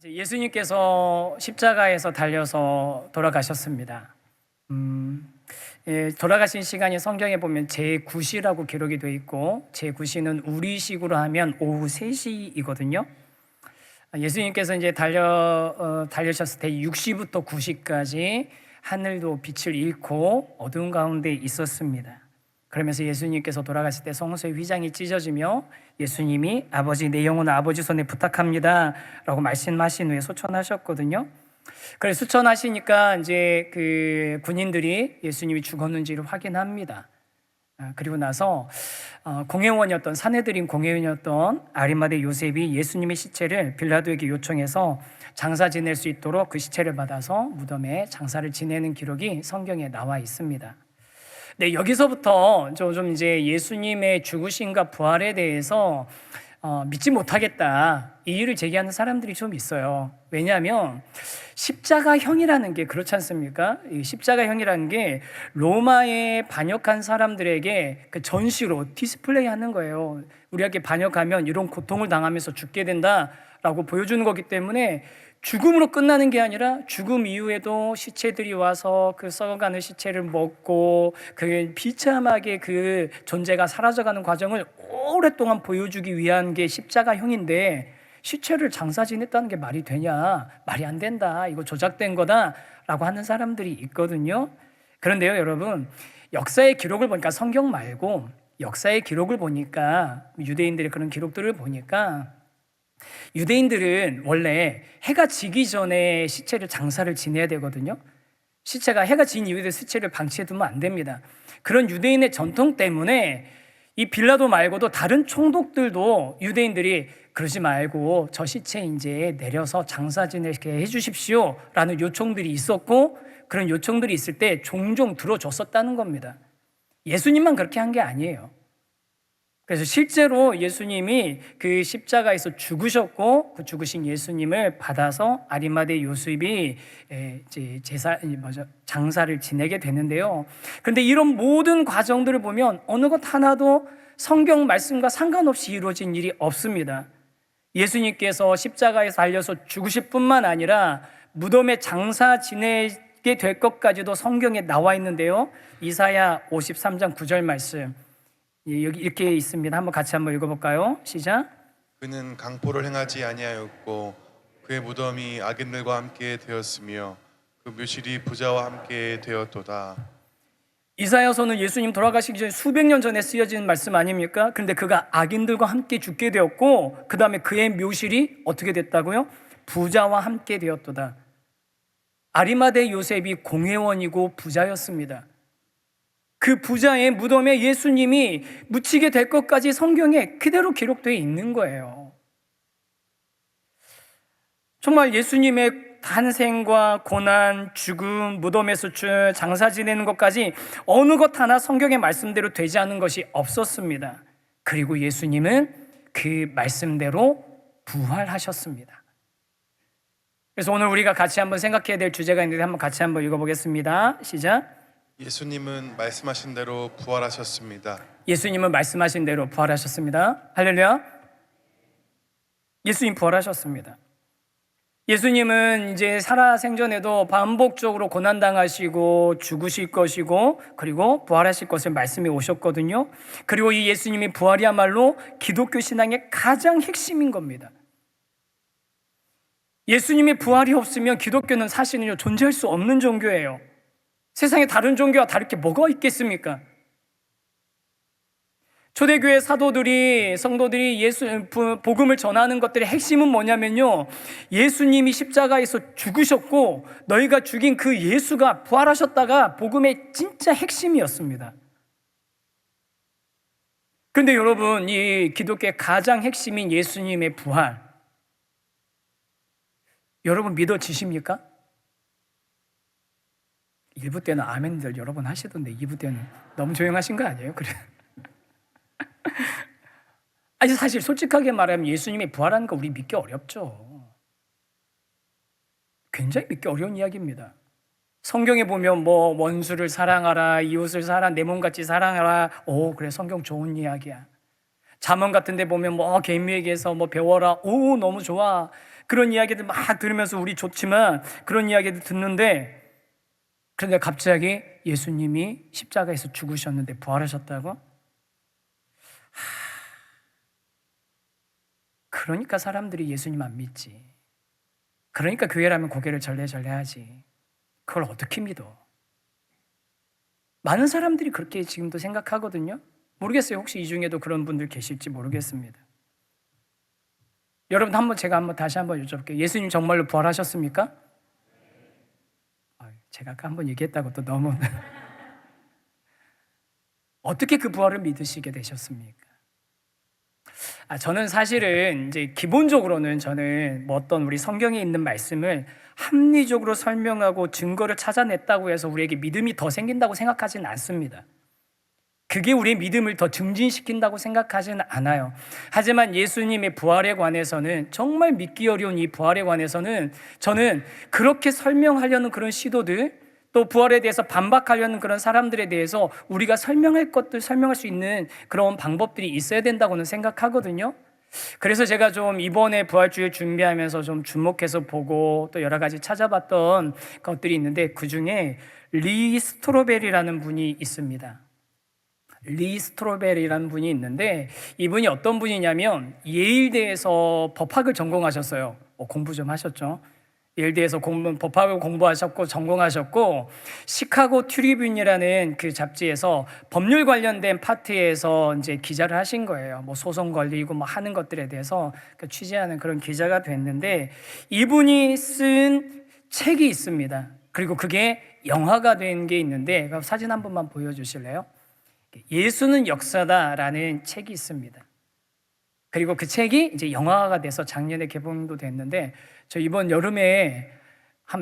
예수님께서 십자가에서 달려서 돌아가셨습니다. 돌아가신 시간이 성경에 보면 제9시라고 기록이 되어 있고, 제9시는 우리식으로 하면 오후 3시이거든요. 예수님께서 이제 달려셨을 때 6시부터 9시까지 하늘도 빛을 잃고 어두운 가운데 있었습니다. 그러면서 예수님께서 돌아가실 때 성소의 휘장이 찢어지며 예수님이 아버지, 내 영혼을 아버지 손에 부탁합니다 라고 말씀하신 후에 소천하셨거든요. 그래서 수천하시니까 이제 그 군인들이 예수님이 죽었는지를 확인합니다. 그리고 나서 공회원이었던, 사내들인 공회원이었던 아리마대 요셉이 예수님의 시체를 빌라도에게 요청해서 장사 지낼 수 있도록 그 시체를 받아서 무덤에 장사를 지내는 기록이 성경에 나와 있습니다. 네, 여기서부터 좀 이제 예수님의 죽으심과 부활에 대해서 믿지 못하겠다, 이의를 제기하는 사람들이 좀 있어요. 왜냐하면 십자가형이라는 게 그렇지 않습니까? 이 십자가형이라는 게 로마에 반역한 사람들에게 그 전시로 디스플레이 하는 거예요. 우리에게 반역하면 이런 고통을 당하면서 죽게 된다라고 보여주는 거기 때문에 죽음으로 끝나는 게 아니라 죽음 이후에도 시체들이 와서 그 썩어가는 시체를 먹고 그 비참하게 그 존재가 사라져가는 과정을 오랫동안 보여주기 위한 게 십자가형인데, 시체를 장사 지냈다는 게 말이 되냐? 말이 안 된다. 이거 조작된 거다라고 하는 사람들이 있거든요. 그런데요, 여러분, 역사의 기록을 보니까, 성경 말고 역사의 기록을 보니까, 유대인들의 그런 기록들을 보니까 유대인들은 원래 해가 지기 전에 시체를 장사를 지내야 되거든요. 시체가 해가 진 이후에 시체를 방치해두면 안 됩니다. 그런 유대인의 전통 때문에 이 빌라도 말고도 다른 총독들도 유대인들이 그러지 말고 저 시체 이제 내려서 장사 지내게 해주십시오 라는 요청들이 있었고, 그런 요청들이 있을 때 종종 들어줬었다는 겁니다. 예수님만 그렇게 한 게 아니에요. 그래서 실제로 예수님이 그 십자가에서 죽으셨고, 그 죽으신 예수님을 받아서 아리마대 요셉이 이제 장사를 지내게 되는데요. 그런데 이런 모든 과정들을 보면 어느 것 하나도 성경 말씀과 상관없이 이루어진 일이 없습니다. 예수님께서 십자가에서 달려서 죽으실 뿐만 아니라 무덤에 장사 지내게 될 것까지도 성경에 나와 있는데요. 이사야 53장 9절 말씀, 여기 이렇게 있습니다. 같이 한번 읽어볼까요? 시작. 그는 강포를 행하지 아니하였고 그의 무덤이 악인들과 함께 되었으며 그 묘실이 부자와 함께 되었도다. 이사야서는 예수님 돌아가시기 전에 수백 년 전에 쓰여진 말씀 아닙니까? 그런데 그가 악인들과 함께 죽게 되었고, 그 다음에 그의 묘실이 어떻게 됐다고요? 부자와 함께 되었도다. 아리마대 요셉이 공회원이고 부자였습니다. 그 부자의 무덤에 예수님이 묻히게 될 것까지 성경에 그대로 기록되어 있는 거예요. 정말 예수님의 탄생과 고난, 죽음, 무덤에서 장사 지내는 것까지 어느 것 하나 성경의 말씀대로 되지 않은 것이 없었습니다. 그리고 예수님은 그 말씀대로 부활하셨습니다. 그래서 오늘 우리가 같이 한번 생각해야 될 주제가 있는데 한번 같이 한번 읽어보겠습니다. 시작. 예수님은 말씀하신 대로 부활하셨습니다. 예수님은 말씀하신 대로 부활하셨습니다. 할렐루야. 예수님 부활하셨습니다. 예수님은 이제 살아생전에도 반복적으로 고난당하시고 죽으실 것이고, 그리고 부활하실 것을 말씀해 오셨거든요. 그리고 이 예수님의 부활이야말로 기독교 신앙의 가장 핵심인 겁니다. 예수님의 부활이 없으면 기독교는 사실은요, 존재할 수 없는 종교예요. 세상에 다른 종교와 다를 게 뭐가 있겠습니까? 초대교회 사도들이, 성도들이 복음을 전하는 것들의 핵심은 뭐냐면요, 예수님이 십자가에서 죽으셨고 너희가 죽인 그 예수가 부활하셨다가 복음의 진짜 핵심이었습니다. 그런데 여러분, 이 기독교의 가장 핵심인 예수님의 부활, 여러분 믿어지십니까? 1부 때는 아멘들 여러 번 하시던데 2부 때는 너무 조용하신 거 아니에요? 그래. 아니, 사실 솔직하게 말하면 예수님이 부활하는 거 우리 믿기 어렵죠. 굉장히 믿기 어려운 이야기입니다. 성경에 보면 뭐 원수를 사랑하라, 이웃을 사랑, 내 몸같이 사랑하라. 오, 그래, 성경 좋은 이야기야. 잠언 같은 데 보면 뭐 계미에게서 뭐 배워라. 오, 너무 좋아. 그런 이야기들 막 들으면서 우리 좋지만 그런 이야기들 듣는데, 그런데 갑자기 예수님이 십자가에서 죽으셨는데 부활하셨다고? 그러니까 사람들이 예수님 안 믿지. 그러니까 교회라면 고개를 절레절레 하지. 그걸 어떻게 믿어? 많은 사람들이 그렇게 지금도 생각하거든요. 모르겠어요. 혹시 이 중에도 그런 분들 계실지 모르겠습니다. 여러분, 제가 다시 한번 여쭤볼게요. 예수님 정말로 부활하셨습니까? 제가 아까 한번 얘기했다고 또 너무 어떻게 그 부활을 믿으시게 되셨습니까? 저는 사실은 이제 기본적으로는 저는 뭐 어떤 우리 성경에 있는 말씀을 합리적으로 설명하고 증거를 찾아냈다고 해서 우리에게 믿음이 더 생긴다고 생각하지는 않습니다. 그게 우리의 믿음을 더 증진시킨다고 생각하지는 않아요. 하지만 예수님의 부활에 관해서는, 정말 믿기 어려운 이 부활에 관해서는 저는 그렇게 설명하려는 그런 시도들, 또 부활에 대해서 반박하려는 그런 사람들에 대해서 우리가 설명할 수 있는 그런 방법들이 있어야 된다고는 생각하거든요. 그래서 제가 좀 이번에 부활주일 준비하면서 좀 주목해서 보고 또 여러 가지 찾아봤던 것들이 있는데, 그 중에 리 스트로벨이라는 분이 있습니다. 리 스트로벨이라는 분이 있는데, 이분이 어떤 분이냐면 예일대에서 법학을 전공하셨어요. 공부 좀 하셨죠? 예일대에서 법학을 공부하셨고 전공하셨고, 시카고 트리뷴이라는 그 잡지에서 법률 관련된 파트에서 이제 기자를 하신 거예요. 뭐 소송 걸리고 뭐 하는 것들에 대해서 취재하는 그런 기자가 됐는데, 이분이 쓴 책이 있습니다. 그리고 그게 영화가 된 게 있는데, 사진 한 번만 보여주실래요? 예수는 역사다라는 책이 있습니다. 그리고 그 책이 이제 영화가 돼서 작년에 개봉도 됐는데, 저 이번 여름에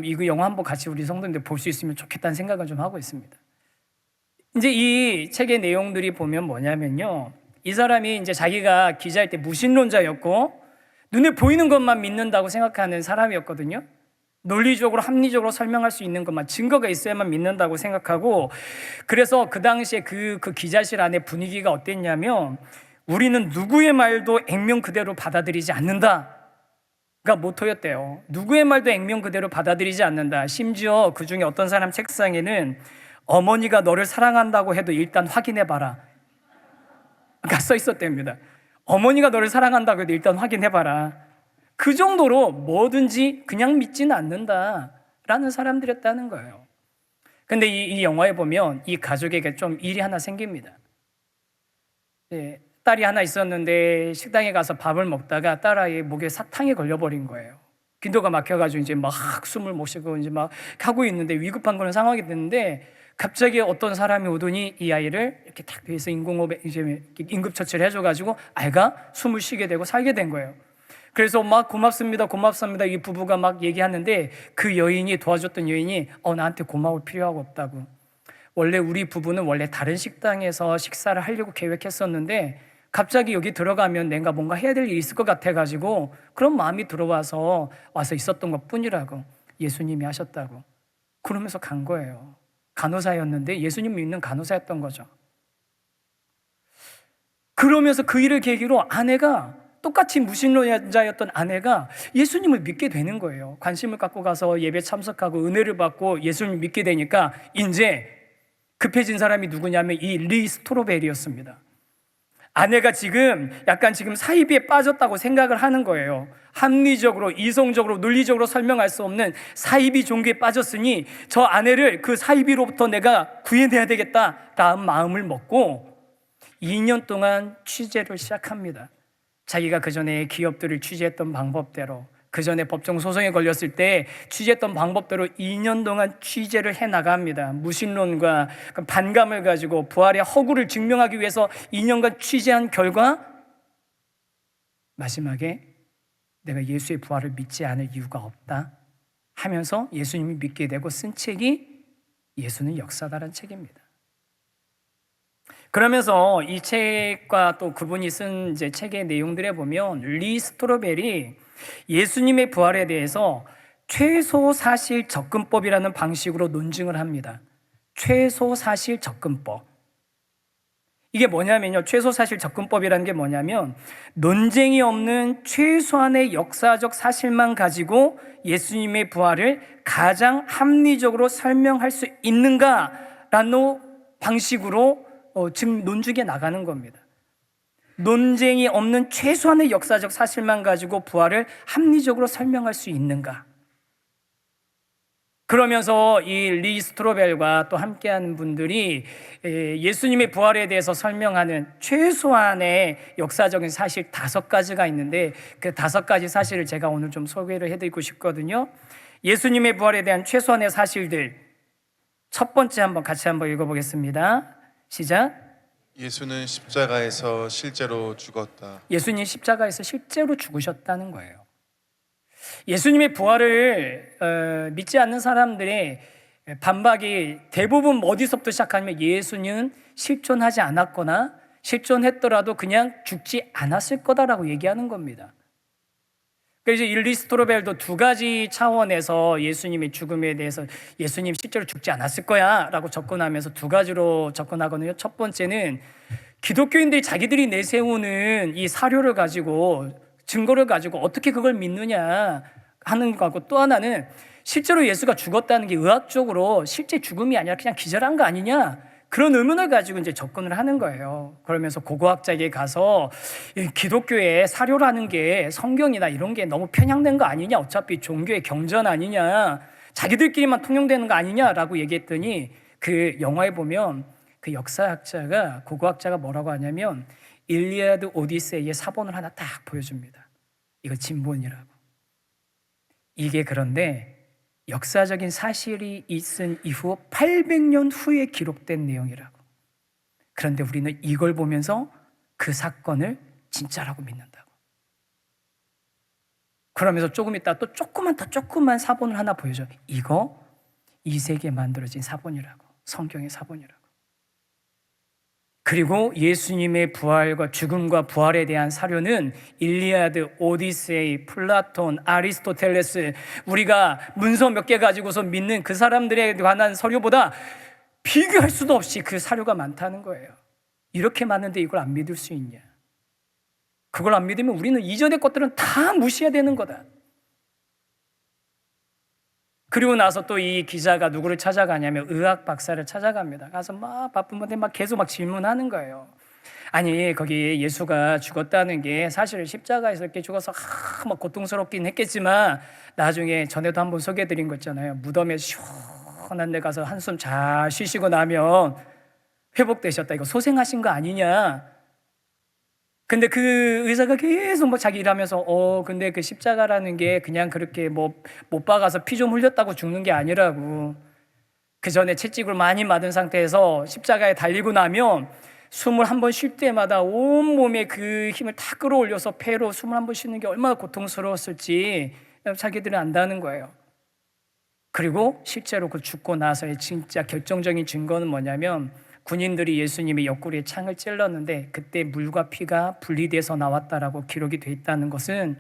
이 영화 한번 같이 우리 성도님들 볼 수 있으면 좋겠다는 생각을 좀 하고 있습니다. 이제 이 책의 내용들이 보면 뭐냐면요, 이 사람이 이제 자기가 기자일 때 무신론자였고 눈에 보이는 것만 믿는다고 생각하는 사람이었거든요. 논리적으로 합리적으로 설명할 수 있는 것만, 증거가 있어야만 믿는다고 생각하고, 그래서 그 당시에 그 기자실 안에 분위기가 어땠냐면, 우리는 누구의 말도 액면 그대로 받아들이지 않는다가 모토였대요. 누구의 말도 액면 그대로 받아들이지 않는다. 심지어 그 중에 어떤 사람 책상에는 어머니가 너를 사랑한다고 해도 일단 확인해봐라 가 써 있었답니다. 어머니가 너를 사랑한다고 해도 일단 확인해봐라. 그 정도로 뭐든지 그냥 믿지는 않는다라는 사람들이었다는 거예요. 근데 이 영화에 보면 이 가족에게 좀 일이 하나 생깁니다. 딸이 하나 있었는데 식당에 가서 밥을 먹다가 딸아이의 목에 사탕이 걸려버린 거예요. 기도가 막혀가지고 이제 막 숨을 못 쉬고 이제 막 하고 있는데 위급한 그런 상황이 됐는데, 갑자기 어떤 사람이 오더니 이 아이를 이렇게 탁 위해서 응급처치를 해줘가지고 아이가 숨을 쉬게 되고 살게 된 거예요. 그래서 막 고맙습니다 이 부부가 막 얘기하는데, 그 여인이, 도와줬던 여인이 나한테 고마울 필요가 없다고. 원래 우리 부부는 원래 다른 식당에서 식사를 하려고 계획했었는데 갑자기 여기 들어가면 내가 뭔가 해야 될 일이 있을 것 같아가지고 그런 마음이 들어와서 있었던 것 뿐이라고. 예수님이 하셨다고. 그러면서 간 거예요. 간호사였는데 예수님 믿는 간호사였던 거죠. 그러면서 그 일을 계기로 아내가, 똑같이 무신론자였던 아내가 예수님을 믿게 되는 거예요. 관심을 갖고 가서 예배 참석하고 은혜를 받고 예수님을 믿게 되니까 이제 급해진 사람이 누구냐면 이 리 스트로벨이었습니다. 아내가 약간 사이비에 빠졌다고 생각을 하는 거예요. 합리적으로, 이성적으로, 논리적으로 설명할 수 없는 사이비 종교에 빠졌으니 저 아내를 그 사이비로부터 내가 구해내야 되겠다라는 마음을 먹고 2년 동안 취재를 시작합니다. 자기가 그전에 기업들을 취재했던 방법대로, 그전에 법정 소송에 걸렸을 때 취재했던 방법대로 2년 동안 취재를 해나갑니다. 무신론과 반감을 가지고 부활의 허구를 증명하기 위해서 2년간 취재한 결과 마지막에 내가 예수의 부활을 믿지 않을 이유가 없다 하면서 예수님을 믿게 되고 쓴 책이 예수는 역사다라는 책입니다. 그러면서 이 책과 또 그분이 쓴 이제 책의 내용들에 보면 리 스트로벨이 예수님의 부활에 대해서 최소 사실 접근법이라는 방식으로 논증을 합니다. 최소 사실 접근법. 이게 뭐냐면요, 최소사실 접근법이라는 게 뭐냐면 논쟁이 없는 최소한의 역사적 사실만 가지고 예수님의 부활을 가장 합리적으로 설명할 수 있는가라는 방식으로 지금 논중에 나가는 겁니다. 논쟁이 없는 최소한의 역사적 사실만 가지고 부활을 합리적으로 설명할 수 있는가. 그러면서 이 리 스트로벨과 또 함께하는 분들이 예수님의 부활에 대해서 설명하는 최소한의 역사적인 사실 5가지가 있는데 그 5가지 사실을 제가 오늘 좀 소개를 해드리고 싶거든요. 예수님의 부활에 대한 최소한의 사실들, 첫 번째 같이 한번 읽어보겠습니다. 시작. 예수는 십자가에서 실제로 죽었다. 예수님 십자가에서 실제로 죽으셨다는 거예요. 예수님의 부활을 믿지 않는 사람들의 반박이 대부분 어디서부터 시작하냐면 예수님은 실존하지 않았거나 실존했더라도 그냥 죽지 않았을 거다라고 얘기하는 겁니다. 그래서 일리 스트로벨도 2가지 차원에서 예수님의 죽음에 대해서 예수님 실제로 죽지 않았을 거야 라고 접근하면서 2가지로 접근하거든요. 첫 번째는 기독교인들이 자기들이 내세우는 이 사료를 가지고 증거를 가지고 어떻게 그걸 믿느냐 하는 거고, 또 하나는 실제로 예수가 죽었다는 게 의학적으로 실제 죽음이 아니라 그냥 기절한 거 아니냐, 그런 의문을 가지고 이제 접근을 하는 거예요. 그러면서 고고학자에게 가서 기독교의 사료라는 게 성경이나 이런 게 너무 편향된 거 아니냐, 어차피 종교의 경전 아니냐, 자기들끼리만 통용되는 거 아니냐라고 얘기했더니 그 영화에 보면 그 역사학자가, 고고학자가 뭐라고 하냐면 일리아드 오디세이의 사본을 하나 딱 보여줍니다. 이거 진본이라고. 이게 그런데 역사적인 사실이 있은 이후 800년 후에 기록된 내용이라고. 그런데 우리는 이걸 보면서 그 사건을 진짜라고 믿는다고. 그러면서 조금 있다 또 조그만 사본을 하나 보여줘. 이거 2세기에 만들어진 사본이라고. 성경의 사본이라고. 그리고 예수님의 부활과 죽음과 부활에 대한 사료는 일리아드, 오디세이, 플라톤, 아리스토텔레스, 우리가 문서 몇 개 가지고서 믿는 그 사람들에 관한 서류보다 비교할 수도 없이 그 사료가 많다는 거예요. 이렇게 많은데 이걸 안 믿을 수 있냐? 그걸 안 믿으면 우리는 이전의 것들은 다 무시해야 되는 거다. 그리고 나서 또 이 기자가 누구를 찾아가냐면 의학 박사를 찾아갑니다. 가서 막 바쁜 건데 막 계속 막 질문하는 거예요. 아니, 거기 예수가 죽었다는 게 사실 십자가에서 이렇게 죽어서 막 고통스럽긴 했겠지만 나중에 전에도 한번 소개해드린 거 있잖아요. 무덤에 시원한 데 가서 한숨 잘 쉬시고 나면 회복되셨다. 이거 소생하신 거 아니냐? 근데 그 의사가 계속 뭐 자기 일하면서 근데 그 십자가라는 게 그냥 그렇게 뭐 못 박아서 피 좀 흘렸다고 죽는 게 아니라고. 그 전에 채찍을 많이 맞은 상태에서 십자가에 달리고 나면 숨을 한 번 쉴 때마다 온 몸에 그 힘을 다 끌어올려서 폐로 숨을 한 번 쉬는 게 얼마나 고통스러웠을지 자기들은 안다는 거예요. 그리고 실제로 그 죽고 나서의 진짜 결정적인 증거는 뭐냐면 군인들이 예수님의 옆구리에 창을 찔렀는데 그때 물과 피가 분리돼서 나왔다라고 기록이 돼 있다는 것은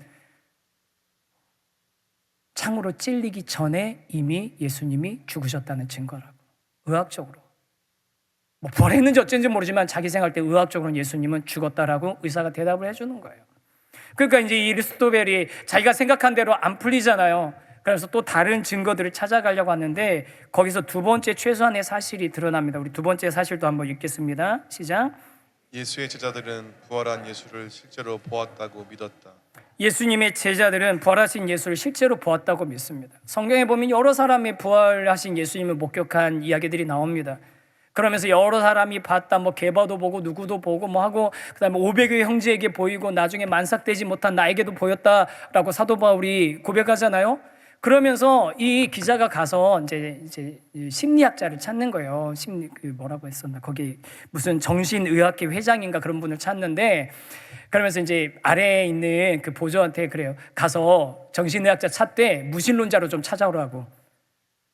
창으로 찔리기 전에 이미 예수님이 죽으셨다는 증거라고. 의학적으로. 뭐 부활했는지 어쩐지 모르지만 자기 생각할 때 의학적으로는 예수님은 죽었다라고 의사가 대답을 해주는 거예요. 그러니까 이제 이 리스토벨이 자기가 생각한 대로 안 풀리잖아요. 그래서 또 다른 증거들을 찾아가려고 하는데 거기서 2번째 최소한의 사실이 드러납니다. 우리 2번째 사실도 한번 읽겠습니다. 시작. 예수의 제자들은 부활한 예수를 실제로 보았다고 믿었다. 예수님의 제자들은 부활하신 예수를 실제로 보았다고 믿습니다. 성경에 보면 여러 사람이 부활하신 예수님을 목격한 이야기들이 나옵니다. 그러면서 여러 사람이 봤다, 뭐 게바도 보고 누구도 보고 뭐 하고, 그다음에 500의 형제에게 보이고 나중에 만삭되지 못한 나에게도 보였다라고 사도 바울이 고백하잖아요. 그러면서 이 기자가 가서 이제 심리학자를 찾는 거예요. 뭐라고 했었나? 거기 무슨 정신의학회 회장인가 그런 분을 찾는데, 그러면서 이제 아래에 있는 그 보조한테 그래요. 가서 정신의학자 찾되 무신론자로 좀 찾아오라고.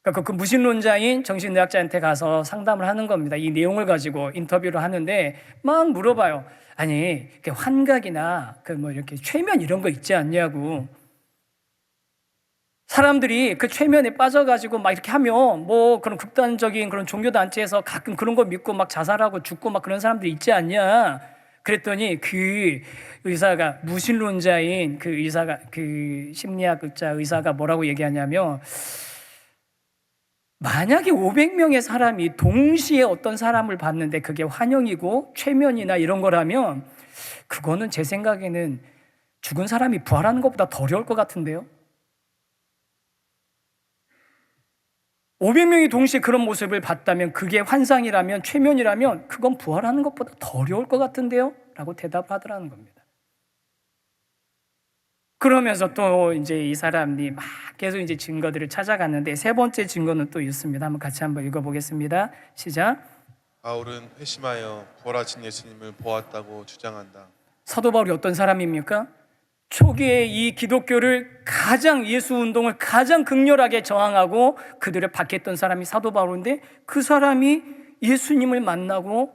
그러니까 그 무신론자인 정신의학자한테 가서 상담을 하는 겁니다. 이 내용을 가지고 인터뷰를 하는데 막 물어봐요. 아니, 환각이나 그 뭐 이렇게 최면 이런 거 있지 않냐고. 사람들이 그 최면에 빠져가지고 막 이렇게 하면 뭐 그런 극단적인 그런 종교단체에서 가끔 그런 거 믿고 막 자살하고 죽고 막 그런 사람들이 있지 않냐. 그랬더니 그 의사가, 무신론자인 그 의사가, 그 심리학자 의사가 뭐라고 얘기하냐면, 만약에 500명의 사람이 동시에 어떤 사람을 봤는데 그게 환영이고 최면이나 이런 거라면 그거는 제 생각에는 죽은 사람이 부활하는 것보다 더 어려울 것 같은데요. 500명이 동시에 그런 모습을 봤다면, 그게 환상이라면, 최면이라면 그건 부활하는 것보다 더 어려울 것 같은데요? 라고 대답하더라는 겁니다. 그러면서 또 이제 이 사람이 막 계속 이제 증거들을 찾아갔는데, 세 번째 증거는 또 있습니다. 한번 읽어보겠습니다. 시작. 바울은 회심하여 부활하신 예수님을 보았다고 주장한다. 사도 바울이 어떤 사람입니까? 초기에 이 기독교를 가장, 예수 운동을 가장 극렬하게 저항하고 그들을 박했던 사람이 사도 바울인데, 그 사람이 예수님을 만나고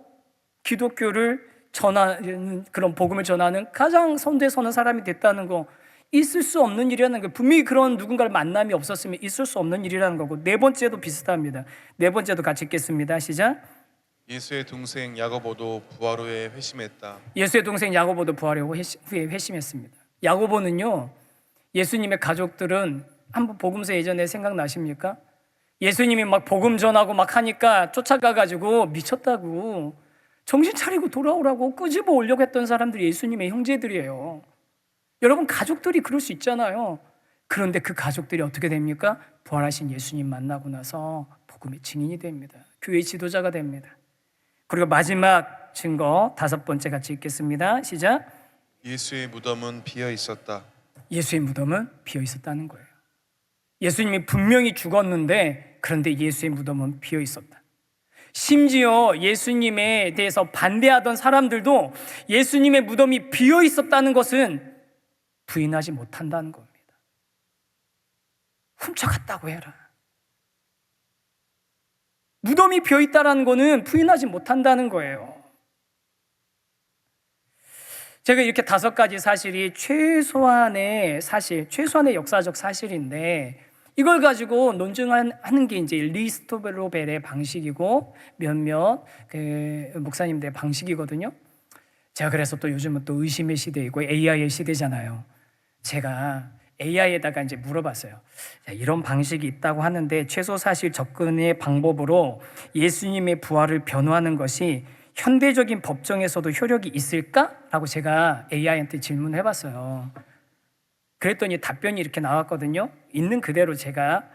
기독교를 전하는, 그런 복음을 전하는 가장 선두에 서는 사람이 됐다는 거, 있을 수 없는 일이라는 거. 분명히 그런 누군가를 만남이 없었으면 있을 수 없는 일이라는 거고, 네 번째도 비슷합니다. 네 번째도 같이 읽겠습니다. 시작. 예수의 동생 야고보도 부활 후에 회심했다. 예수의 동생 야고보도 부활 후에 회심했습니다. 야고보는요, 예수님의 가족들은 한번 복음서 예전에 생각나십니까? 예수님이 막 복음 전하고 막 하니까 쫓아가가지고 미쳤다고, 정신 차리고 돌아오라고 끄집어 오려고 했던 사람들이 예수님의 형제들이에요. 여러분, 가족들이 그럴 수 있잖아요. 그런데 그 가족들이 어떻게 됩니까? 부활하신 예수님 만나고 나서 복음의 증인이 됩니다. 교회 지도자가 됩니다. 그리고 마지막 증거, 다섯 번째 같이 읽겠습니다. 시작. 예수의 무덤은 비어 있었다. 예수의 무덤은 비어 있었다는 거예요. 예수님이 분명히 죽었는데, 그런데 예수의 무덤은 비어 있었다. 심지어 예수님에 대해서 반대하던 사람들도 예수님의 무덤이 비어 있었다는 것은 부인하지 못한다는 겁니다. 훔쳐갔다고 해라. 무덤이 비어 있다는 거는 부인하지 못한다는 거예요. 제가 이렇게 다섯 가지 사실이 최소한의 사실, 최소한의 역사적 사실인데, 이걸 가지고 논증하는 게 이제 리스토베로벨의 방식이고 몇몇 그 목사님들의 방식이거든요. 제가 그래서 또 요즘은 또 의심의 시대이고 AI의 시대잖아요. 제가 AI에다가 이제 물어봤어요. 자, 이런 방식이 있다고 하는데 최소 사실 접근의 방법으로 예수님의 부활을 변호하는 것이 현대적인 법정에서도 효력이 있을까? 라고 제가 AI한테 질문을 해봤어요. 그랬더니 답변이 이렇게 나왔거든요. 있는 그대로 제가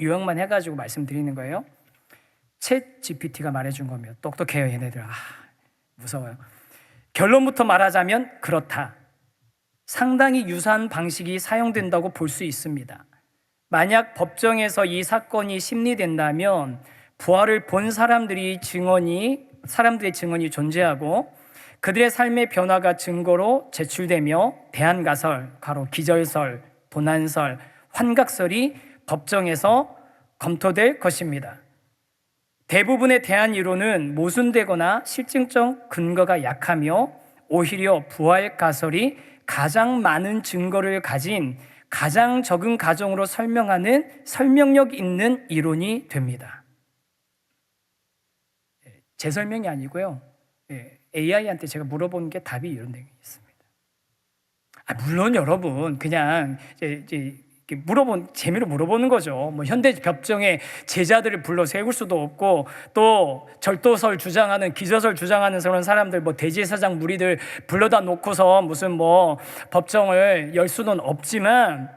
요약만 해가지고 말씀드리는 거예요. 챗 GPT가 말해준 거면 똑똑해요, 얘네들. 무서워요. 결론부터 말하자면 그렇다. 상당히 유사한 방식이 사용된다고 볼 수 있습니다. 만약 법정에서 이 사건이 심리된다면 부활을 본 사람들의 증언이 존재하고 그들의 삶의 변화가 증거로 제출되며 대안가설, 기절설, 도난설, 환각설이 법정에서 검토될 것입니다. 대부분의 대안 이론은 모순되거나 실증적 근거가 약하며 오히려 부활 가설이 가장 많은 증거를 가진 가장 적은 가정으로 설명하는 설명력 있는 이론이 됩니다. 제 설명이 아니고요. AI한테 제가 물어본 게 답이 이런 데 있습니다. 물론 여러분, 그냥 이제 재미로 물어보는 거죠. 뭐 현대 법정에 제자들을 불러 세울 수도 없고, 또 절도설 주장하는, 기저설 주장하는 그런 사람들, 뭐 대제사장 무리들 불러다 놓고서 무슨 뭐 법정을 열 수는 없지만,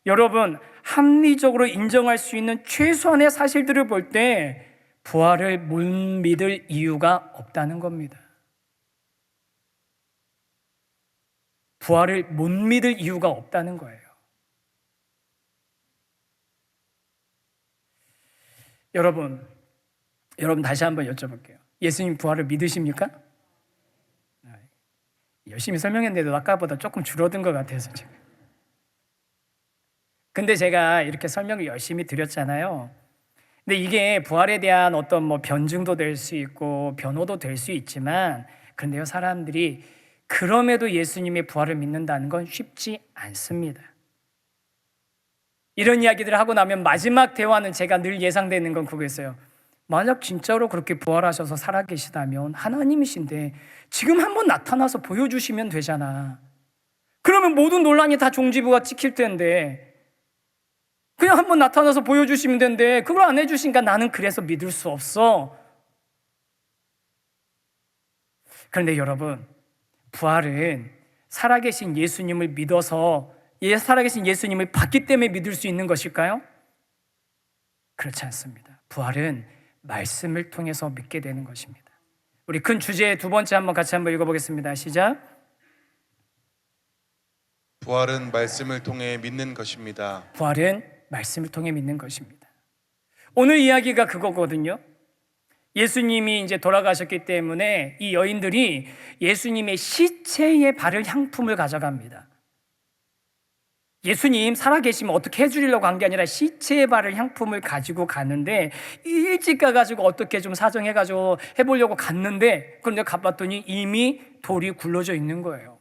여러분, 합리적으로 인정할 수 있는 최소한의 사실들을 볼 때 부활을 못 믿을 이유가 없다는 겁니다. 부활을 못 믿을 이유가 없다는 거예요. 여러분 다시 한번 여쭤볼게요. 예수님 부활을 믿으십니까? 열심히 설명했는데도 아까보다 조금 줄어든 것 같아서 지금. 근데 제가 이렇게 설명을 열심히 드렸잖아요. 근데 이게 부활에 대한 어떤 뭐 변증도 될 수 있고 변호도 될 수 있지만, 그런데요, 사람들이 그럼에도 예수님의 부활을 믿는다는 건 쉽지 않습니다. 이런 이야기들을 하고 나면 마지막 대화는 제가 늘 예상되는 건 그거였어요. 만약 진짜로 그렇게 부활하셔서 살아계시다면 하나님이신데 지금 한번 나타나서 보여주시면 되잖아. 그러면 모든 논란이 다 종지부가 찍힐 텐데 그냥 한번 나타나서 보여주시면 되는데 그걸 안 해주시니까 나는 그래서 믿을 수 없어. 그런데 여러분, 부활은 살아계신 예수님을 믿어서 살아계신 예수님을 봤기 때문에 믿을 수 있는 것일까요? 그렇지 않습니다. 부활은 말씀을 통해서 믿게 되는 것입니다. 우리 큰 주제의 두 번째 같이 한번 읽어보겠습니다. 시작. 부활은 말씀을 통해 믿는 것입니다. 부활은 말씀을 통해 믿는 것입니다. 오늘 이야기가 그거거든요. 예수님이 이제 돌아가셨기 때문에 이 여인들이 예수님의 시체에 바를 향품을 가져갑니다. 예수님 살아계시면 어떻게 해주려고 한 게 아니라 시체에 바를 향품을 가지고 가는데 일찍 가가지고 어떻게 좀 사정해가지고 해보려고 갔는데 그런데 가봤더니 이미 돌이 굴러져 있는 거예요.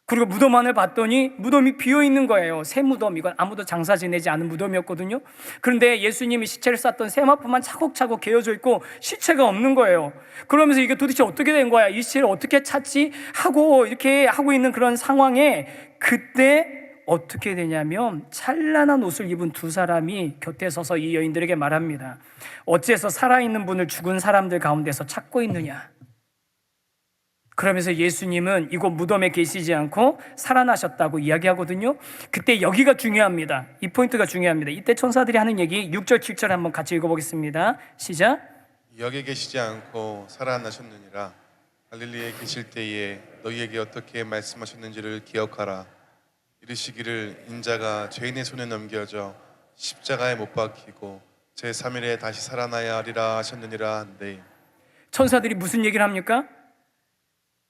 그리고 무덤 안을 봤더니 무덤이 비어 있는 거예요. 새 무덤, 이건 아무도 장사 지내지 않은 무덤이었거든요. 그런데 예수님이 시체를 쌌던 세마포만 차곡차곡 개어져 있고 시체가 없는 거예요. 그러면서 이게 도대체 어떻게 된 거야? 이 시체를 어떻게 찾지? 하고 이렇게 하고 있는 그런 상황에 그때 어떻게 되냐면 찬란한 옷을 입은 두 사람이 곁에 서서 이 여인들에게 말합니다. 어째서 살아있는 분을 죽은 사람들 가운데서 찾고 있느냐? 그러면서 예수님은 이곳 무덤에 계시지 않고 살아나셨다고 이야기하거든요. 그때 여기가 중요합니다. 이 포인트가 중요합니다. 이때 천사들이 하는 얘기 6절 7절 한번 같이 읽어보겠습니다. 시작. 여기 계시지 않고 살아나셨느니라. 갈릴리에 계실 때에 너희에게 어떻게 말씀하셨는지를 기억하라. 이르시기를 인자가 죄인의 손에 넘겨져 십자가에 못 박히고 제3일에 다시 살아나야 하리라 하셨느니라 한데, 천사들이 무슨 얘기를 합니까?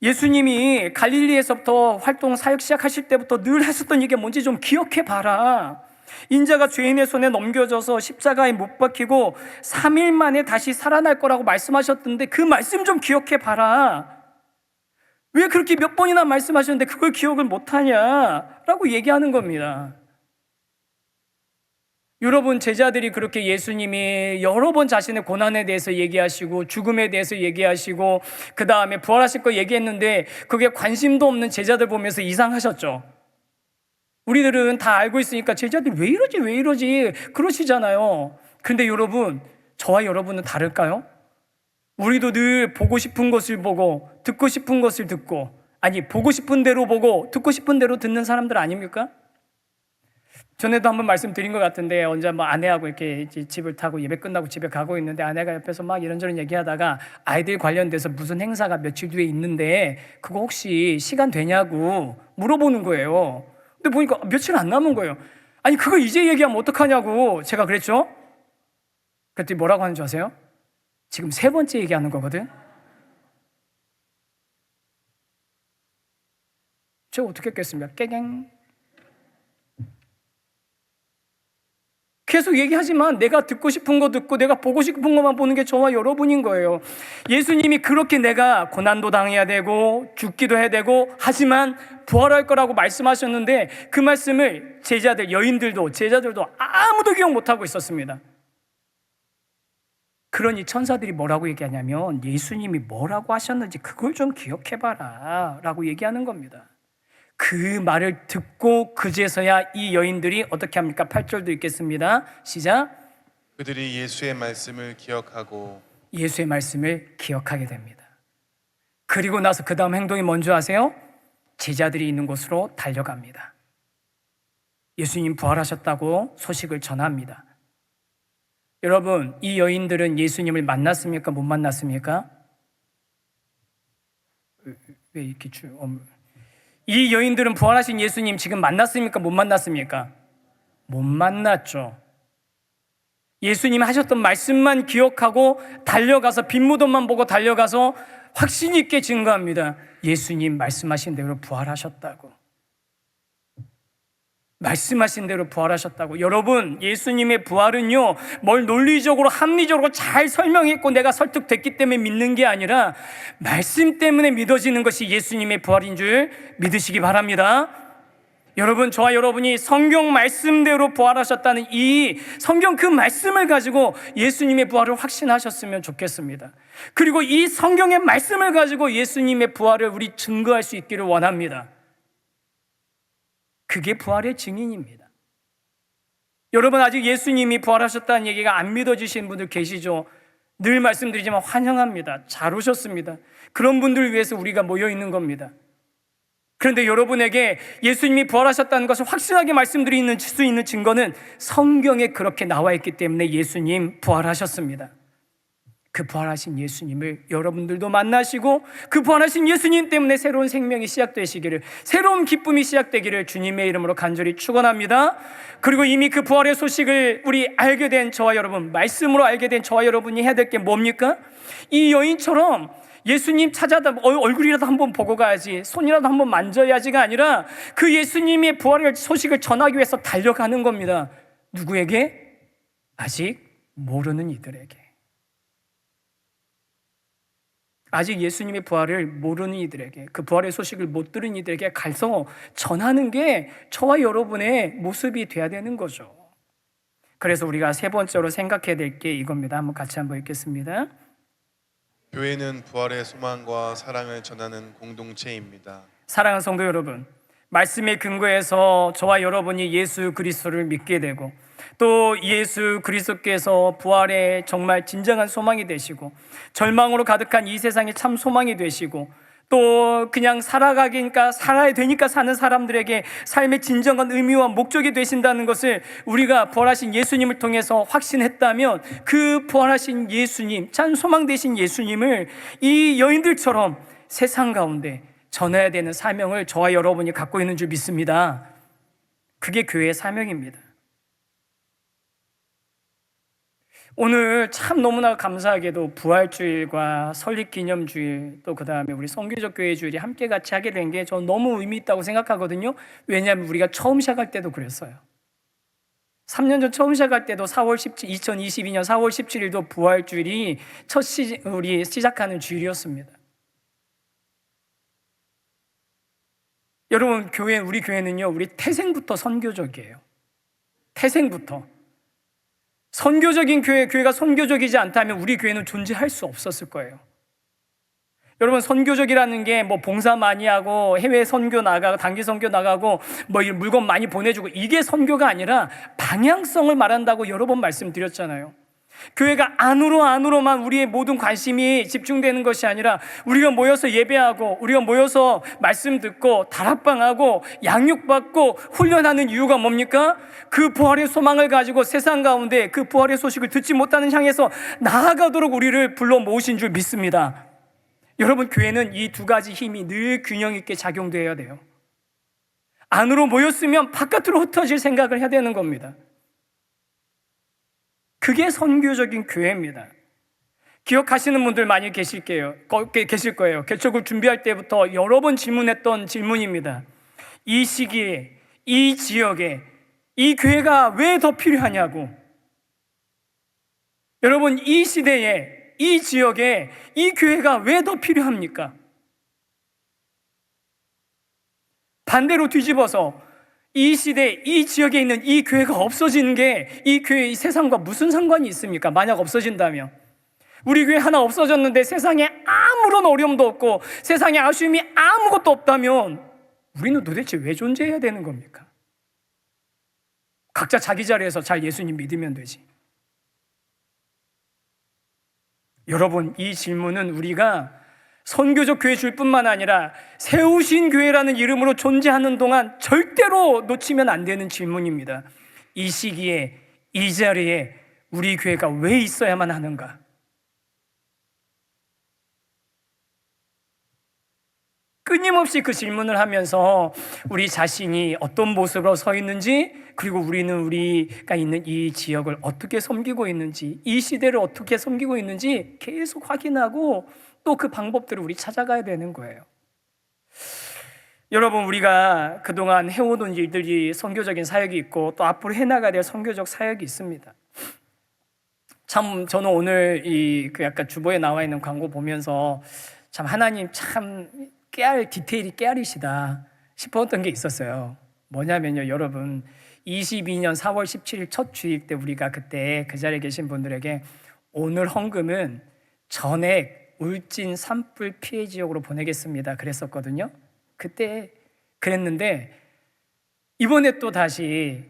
예수님이 갈릴리에서부터 활동 사역 시작하실 때부터 늘 했었던 얘기가 뭔지 좀 기억해 봐라. 인자가 죄인의 손에 넘겨져서 십자가에 못 박히고 3일 만에 다시 살아날 거라고 말씀하셨던데 그 말씀 좀 기억해 봐라. 왜 그렇게 몇 번이나 말씀하셨는데 그걸 기억을 못하냐라고 얘기하는 겁니다. 여러분, 제자들이 그렇게 예수님이 여러 번 자신의 고난에 대해서 얘기하시고 죽음에 대해서 얘기하시고 그 다음에 부활하실 거 얘기했는데 그게 관심도 없는 제자들 보면서 이상하셨죠. 우리들은 다 알고 있으니까 제자들이 왜 이러지 그러시잖아요. 근데 여러분, 저와 여러분은 다를까요? 우리도 늘 보고 싶은 것을 보고 듣고 싶은 것을 듣고, 아니 보고 싶은 대로 보고 듣고 싶은 대로 듣는 사람들 아닙니까? 전에도 한번 말씀드린 것 같은데 언제 아내하고 이렇게 집을 타고 예배 끝나고 집에 가고 있는데 아내가 옆에서 막 이런저런 얘기하다가 아이들 관련돼서 무슨 행사가 며칠 뒤에 있는데 그거 혹시 시간 되냐고 물어보는 거예요. 근데 보니까 며칠 안 남은 거예요. 아니 그거 이제 얘기하면 어떡하냐고 제가 그랬죠. 그랬더니 뭐라고 하는 줄 아세요? 지금 세 번째 얘기하는 거거든. 제가 어떻게 했겠습니까? 깨갱. 계속 얘기하지만 내가 듣고 싶은 거 듣고 내가 보고 싶은 것만 보는 게 저와 여러분인 거예요. 예수님이 그렇게 내가 고난도 당해야 되고 죽기도 해야 되고 하지만 부활할 거라고 말씀하셨는데 그 말씀을 여인들도 제자들도 아무도 기억 못하고 있었습니다. 그러니 천사들이 뭐라고 얘기하냐면 예수님이 뭐라고 하셨는지 그걸 좀 기억해봐라 라고 얘기하는 겁니다. 그 말을 듣고 그제서야 이 여인들이 어떻게 합니까? 8절도 읽겠습니다. 시작. 그들이 예수의 말씀을 기억하고 예수의 말씀을 기억하게 됩니다. 그리고 나서 그 다음 행동이 뭔지 아세요? 제자들이 있는 곳으로 달려갑니다. 예수님 부활하셨다고 소식을 전합니다. 여러분, 이 여인들은 예수님을 만났습니까? 못 만났습니까? 왜 이렇게 이 여인들은 부활하신 예수님 지금 만났습니까? 못 만났습니까? 못 만났죠. 예수님 하셨던 말씀만 기억하고 달려가서 빈 무덤만 보고 달려가서 확신 있게 증거합니다. 예수님 말씀하신 대로 부활하셨다고. 말씀하신 대로 부활하셨다고. 여러분, 예수님의 부활은요, 뭘 논리적으로 합리적으로 잘 설명했고 내가 설득됐기 때문에 믿는 게 아니라 말씀 때문에 믿어지는 것이 예수님의 부활인 줄 믿으시기 바랍니다. 여러분, 저와 여러분이 성경 말씀대로 부활하셨다는 이 성경 그 말씀을 가지고 예수님의 부활을 확신하셨으면 좋겠습니다. 그리고 이 성경의 말씀을 가지고 예수님의 부활을 우리 증거할 수 있기를 원합니다. 그게 부활의 증인입니다. 여러분, 아직 예수님이 부활하셨다는 얘기가 안 믿어지시는 분들 계시죠? 늘 말씀드리지만 환영합니다. 잘 오셨습니다. 그런 분들을 위해서 우리가 모여 있는 겁니다. 그런데 여러분에게 예수님이 부활하셨다는 것을 확실하게 말씀드릴 수 있는 증거는 성경에 그렇게 나와 있기 때문에 예수님 부활하셨습니다. 그 부활하신 예수님을 여러분들도 만나시고 그 부활하신 예수님 때문에 새로운 생명이 시작되시기를, 새로운 기쁨이 시작되기를 주님의 이름으로 간절히 축원합니다. 그리고 이미 그 부활의 소식을 우리 알게 된 저와 여러분, 말씀으로 알게 된 저와 여러분이 해야 될 게 뭡니까? 이 여인처럼 예수님 찾아다 얼굴이라도 한번 보고 가야지, 손이라도 한번 만져야지가 아니라 그 예수님의 부활의 소식을 전하기 위해서 달려가는 겁니다. 누구에게? 아직 모르는 이들에게. 아직 예수님의 부활을 모르는 이들에게, 그 부활의 소식을 못 들은 이들에게 가서 전하는 게 저와 여러분의 모습이 돼야 되는 거죠. 그래서 우리가 세 번째로 생각해야 될 게 이겁니다. 한번 같이 한번 읽겠습니다. 교회는 부활의 소망과 사랑을 전하는 공동체입니다. 사랑하는 성도 여러분, 말씀의 근거에서 저와 여러분이 예수 그리스도를 믿게 되고 또 예수 그리스도께서 부활의 정말 진정한 소망이 되시고 절망으로 가득한 이 세상에 참 소망이 되시고 또 그냥 살아야 되니까 사는 사람들에게 삶의 진정한 의미와 목적이 되신다는 것을 우리가 부활하신 예수님을 통해서 확신했다면 그 부활하신 예수님, 참 소망 되신 예수님을 이 여인들처럼 세상 가운데 전해야 되는 사명을 저와 여러분이 갖고 있는 줄 믿습니다. 그게 교회의 사명입니다. 오늘 참 너무나 감사하게도 부활주일과 설립기념주일 또 그 다음에 우리 성교적 교회 주일이 함께 같이 하게 된 게 저는 너무 의미 있다고 생각하거든요. 왜냐하면 우리가 처음 시작할 때도 그랬어요. 3년 전 처음 시작할 때도 2022년 4월 17일도 부활주일이 우리 시작하는 주일이었습니다. 여러분, 우리 교회는요, 우리 태생부터 선교적이에요. 태생부터. 선교적인 교회가 선교적이지 않다면 우리 교회는 존재할 수 없었을 거예요. 여러분, 선교적이라는 게 뭐 봉사 많이 하고 해외 선교 나가고 단기 선교 나가고 뭐 물건 많이 보내주고 이게 선교가 아니라 방향성을 말한다고 여러 번 말씀드렸잖아요. 교회가 안으로만 우리의 모든 관심이 집중되는 것이 아니라 우리가 모여서 예배하고 우리가 모여서 말씀 듣고 다락방하고 양육받고 훈련하는 이유가 뭡니까? 그 부활의 소망을 가지고 세상 가운데 그 부활의 소식을 듣지 못하는 향해서 나아가도록 우리를 불러 모으신 줄 믿습니다. 여러분, 교회는 이 두 가지 힘이 늘 균형 있게 작용되어야 돼요. 안으로 모였으면 바깥으로 흩어질 생각을 해야 되는 겁니다. 그게 선교적인 교회입니다. 기억하시는 분들 많이 계실 거예요. 개척을 준비할 때부터 여러 번 질문했던 질문입니다. 이 시기에, 이 지역에 이 교회가 왜 더 필요하냐고. 여러분, 이 시대에, 이 지역에 이 교회가 왜 더 필요합니까? 반대로 뒤집어서 이 시대, 이 지역에 있는 이 교회가 없어지는 게 이 교회, 이 세상과 무슨 상관이 있습니까? 만약 없어진다면. 우리 교회 하나 없어졌는데 세상에 아무런 어려움도 없고 세상에 아쉬움이 아무것도 없다면 우리는 도대체 왜 존재해야 되는 겁니까? 각자 자기 자리에서 잘 예수님 믿으면 되지. 여러분, 이 질문은 우리가 선교적 교회 줄 뿐만 아니라 세우신 교회라는 이름으로 존재하는 동안 절대로 놓치면 안 되는 질문입니다. 이 시기에, 이 자리에 우리 교회가 왜 있어야만 하는가? 끊임없이 그 질문을 하면서 우리 자신이 어떤 모습으로 서 있는지, 그리고 우리가 있는 이 지역을 어떻게 섬기고 있는지, 이 시대를 어떻게 섬기고 있는지 계속 확인하고 또 그 방법들을 우리 찾아가야 되는 거예요. 여러분, 우리가 그동안 해오던 일들이 선교적인 사역이 있고 또 앞으로 해나가야 될 선교적 사역이 있습니다. 참 저는 오늘 약간 주보에 나와 있는 광고 보면서 참 하나님 참 디테일이 깨알이시다 싶었던 게 있었어요. 뭐냐면요, 여러분, 22년 4월 17일 첫 주일 때 우리가 그때 그 자리에 계신 분들에게 오늘 헌금은 전액 울진 산불 피해 지역으로 보내겠습니다 그랬었거든요. 그때 그랬는데 이번에 또 다시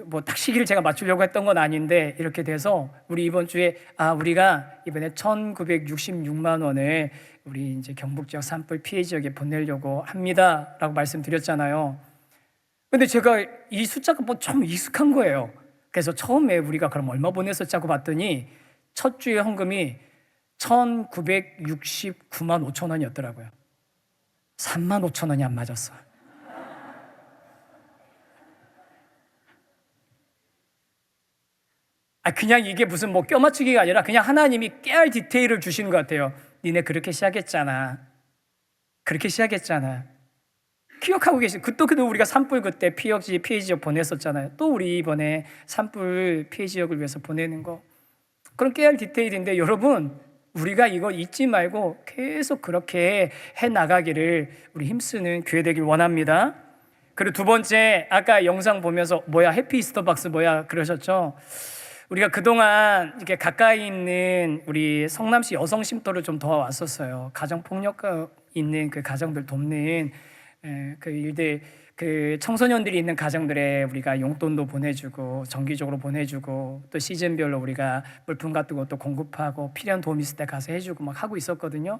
뭐 딱 시기를 제가 맞추려고 했던 건 아닌데 이렇게 돼서 우리 이번 주에 우리가 이번에 1,966만 원을 우리 이제 경북 지역 산불 피해 지역에 보내려고 합니다라고 말씀드렸잖아요. 근데 제가 이 숫자가 뭐 좀 익숙한 거예요. 그래서 처음에 우리가 그럼 얼마 보냈었지 하고 봤더니 첫 주에 헌금이 1,969만 5천 원이었더라고요. 3만 5천 원이 안 맞았어. 그냥 이게 무슨 뭐 껴맞추기가 아니라 그냥 하나님이 깨알 디테일을 주시는 것 같아요. 니네 그렇게 시작했잖아. 그렇게 시작했잖아. 기억하고 계시? 그또 우리가 산불 그때 피해 지역 보냈었잖아요. 또 우리 이번에 산불 피해 지역을 위해서 보내는 거 그런 깨알 디테일인데 여러분 우리가 이거 잊지 말고 계속 그렇게 해 나가기를 우리 힘쓰는 교회 되길 원합니다. 그리고 두 번째 아까 영상 보면서 뭐야 해피 이스터 박스 뭐야 그러셨죠? 우리가 그동안 이렇게 가까이 있는 우리 성남시 여성 쉼터를 좀 도와왔었어요. 가정 폭력가 있는 그 가정들 돕는 그 일들, 그 청소년들이 있는 가정들에 우리가 용돈도 보내주고 정기적으로 보내주고 또 시즌별로 우리가 물품 같은 것도 공급하고 필요한 도움 있을 때 가서 해주고 막 하고 있었거든요.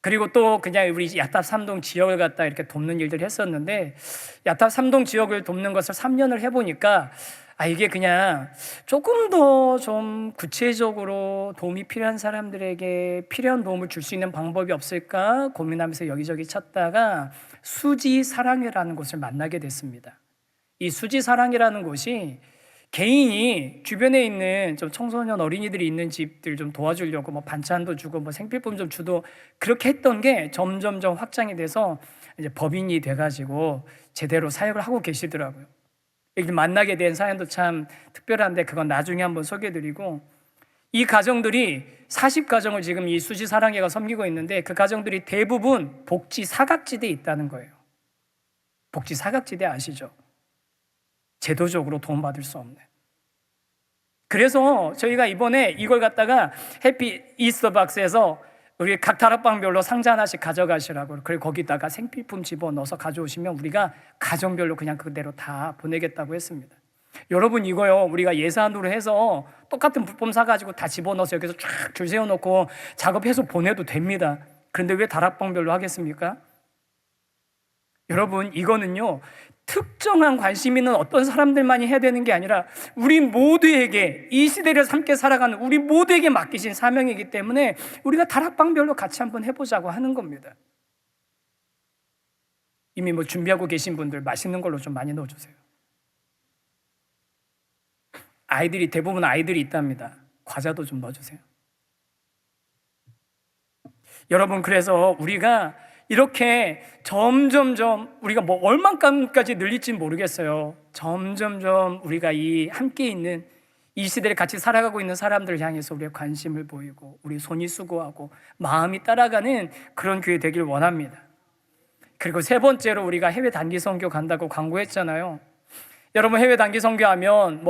그리고 또 그냥 우리 야탑 3동 지역을 갖다 이렇게 돕는 일들을 했었는데 야탑 3동 지역을 돕는 것을 3년을 해보니까 이게 그냥 조금 더 좀 구체적으로 도움이 필요한 사람들에게 필요한 도움을 줄 수 있는 방법이 없을까 고민하면서 여기저기 찾다가 수지사랑회라는 곳을 만나게 됐습니다. 이 수지사랑회라는 곳이 개인이 주변에 있는 좀 청소년 어린이들이 있는 집들 좀 도와주려고 뭐 반찬도 주고 뭐 생필품 좀 주도 그렇게 했던 게 점점점 확장이 돼서 이제 법인이 돼가지고 제대로 사역을 하고 계시더라고요. 여기 만나게 된 사연도 참 특별한데 그건 나중에 한번 소개해드리고 이 가정들이 40가정을 지금 이 수지사랑회가 섬기고 있는데 그 가정들이 대부분 복지 사각지대에 있다는 거예요. 복지 사각지대 아시죠? 제도적으로 도움받을 수 없는. 그래서 저희가 이번에 이걸 갖다가 해피 이스터 박스에서 우리 각 다락방별로 상자 하나씩 가져가시라고 그리고 거기다가 생필품 집어넣어서 가져오시면 우리가 가정별로 그냥 그대로 다 보내겠다고 했습니다. 여러분 이거요 우리가 예산으로 해서 똑같은 부품 사가지고 다 집어넣어서 여기서 쫙 줄 세워놓고 작업해서 보내도 됩니다. 그런데 왜 다락방별로 하겠습니까? 여러분 이거는요 특정한 관심 있는 어떤 사람들만이 해야 되는 게 아니라 우리 모두에게 이 시대를 함께 살아가는 우리 모두에게 맡기신 사명이기 때문에 우리가 다락방별로 같이 한번 해보자고 하는 겁니다. 이미 뭐 준비하고 계신 분들 맛있는 걸로 좀 많이 넣어주세요. 대부분 아이들이 있답니다. 과자도 좀 넣어주세요. 여러분 그래서 우리가 이렇게 점점점 우리가 뭐 얼만큼까지 늘릴지 모르겠어요. 점점점 우리가 이 함께 있는 이 시대를 같이 살아가고 있는 사람들을 향해서 우리의 관심을 보이고 우리 손이 수고하고 마음이 따라가는 그런 교회 되길 원합니다. 그리고 세 번째로 우리가 해외 단기 선교 간다고 광고했잖아요. 여러분 해외 단기 선교하면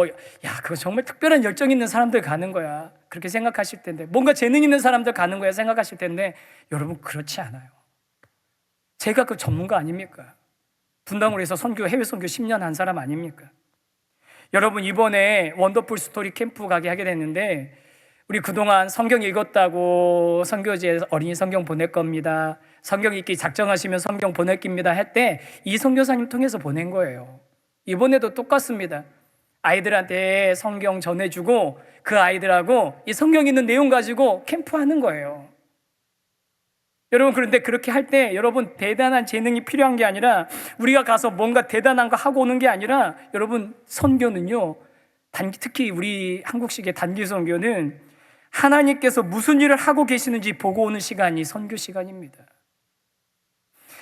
그거 정말 특별한 열정 있는 사람들 가는 거야 그렇게 생각하실 텐데 뭔가 재능 있는 사람들 가는 거야 생각하실 텐데 여러분 그렇지 않아요. 제가 그 전문가 아닙니까? 분당으로 해서 해외 선교 10년 한 사람 아닙니까? 여러분 이번에 원더풀 스토리 캠프 가게 하게 됐는데 우리 그동안 성경 읽었다고 선교지에 어린이 성경 보낼 겁니다. 성경 읽기 작정하시면 성경 보낼 겁니다 할 때 이 선교사님 통해서 보낸 거예요. 이번에도 똑같습니다. 아이들한테 성경 전해주고 그 아이들하고 이 성경 있는 내용 가지고 캠프하는 거예요. 여러분 그런데 그렇게 할 때 여러분 대단한 재능이 필요한 게 아니라 우리가 가서 뭔가 대단한 거 하고 오는 게 아니라 여러분 선교는요 특히 우리 한국식의 단기 선교는 하나님께서 무슨 일을 하고 계시는지 보고 오는 시간이 선교 시간입니다.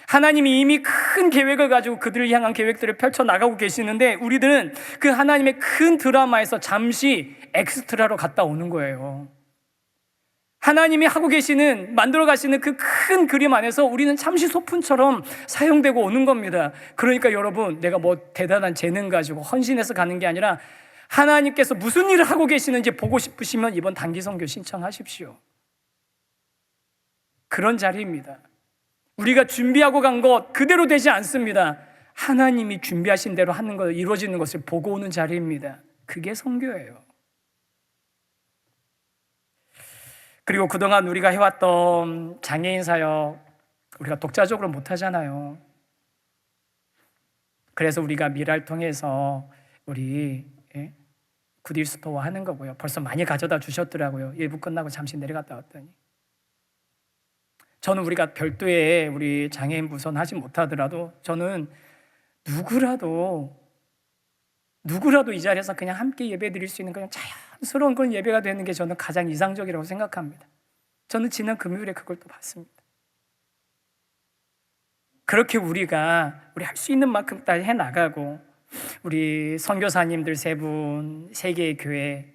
하나님이 이미 큰 계획을 가지고 그들을 향한 계획들을 펼쳐나가고 계시는데 우리들은 그 하나님의 큰 드라마에서 잠시 엑스트라로 갔다 오는 거예요. 하나님이 하고 계시는, 만들어 가시는 그 큰 그림 안에서 우리는 잠시 소품처럼 사용되고 오는 겁니다. 그러니까 여러분, 내가 뭐 대단한 재능 가지고 헌신해서 가는 게 아니라 하나님께서 무슨 일을 하고 계시는지 보고 싶으시면 이번 단기 선교 신청하십시오. 그런 자리입니다. 우리가 준비하고 간 것 그대로 되지 않습니다. 하나님이 준비하신 대로 하는 것, 이루어지는 것을 보고 오는 자리입니다. 그게 선교예요. 그리고 그동안 우리가 해왔던 장애인 사역, 우리가 독자적으로 못하잖아요. 그래서 우리가 미라를 통해서 우리 굿일 스토어 하는 거고요. 벌써 많이 가져다 주셨더라고요. 일부 끝나고 잠시 내려갔다 왔더니. 저는 우리가 별도의 우리 장애인 부선 하지 못하더라도 저는 누구라도 이 자리에서 그냥 함께 예배 드릴 수 있는 그냥 자연스러운 그런 예배가 되는 게 저는 가장 이상적이라고 생각합니다. 저는 지난 금요일에 그걸 또 봤습니다. 그렇게 우리 할 수 있는 만큼 다 해나가고, 우리 선교사님들 3분, 3개의 교회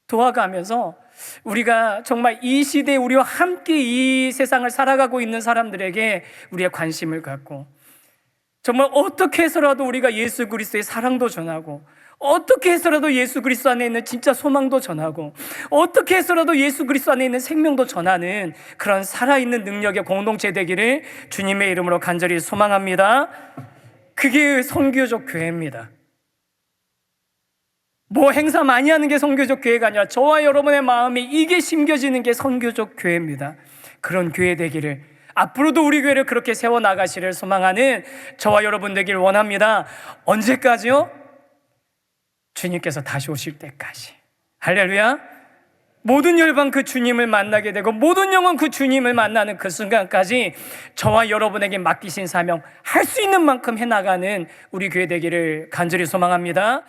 도와가면서 우리가 정말 이 시대에 우리와 함께 이 세상을 살아가고 있는 사람들에게 우리의 관심을 갖고, 정말 어떻게 해서라도 우리가 예수 그리스도의 사랑도 전하고, 어떻게 해서라도 예수 그리스도 안에 있는 진짜 소망도 전하고, 어떻게 해서라도 예수 그리스도 안에 있는 생명도 전하는 그런 살아있는 능력의 공동체 되기를 주님의 이름으로 간절히 소망합니다. 그게 선교적 교회입니다. 뭐 행사 많이 하는 게 선교적 교회가 아니라 저와 여러분의 마음에 이게 심겨지는 게 선교적 교회입니다. 그런 교회 되기를, 앞으로도 우리 교회를 그렇게 세워나가시를 소망하는 저와 여러분 되길 원합니다. 언제까지요? 주님께서 다시 오실 때까지. 할렐루야. 모든 열방 그 주님을 만나게 되고 모든 영혼 그 주님을 만나는 그 순간까지 저와 여러분에게 맡기신 사명 할 수 있는 만큼 해나가는 우리 교회 되기를 간절히 소망합니다.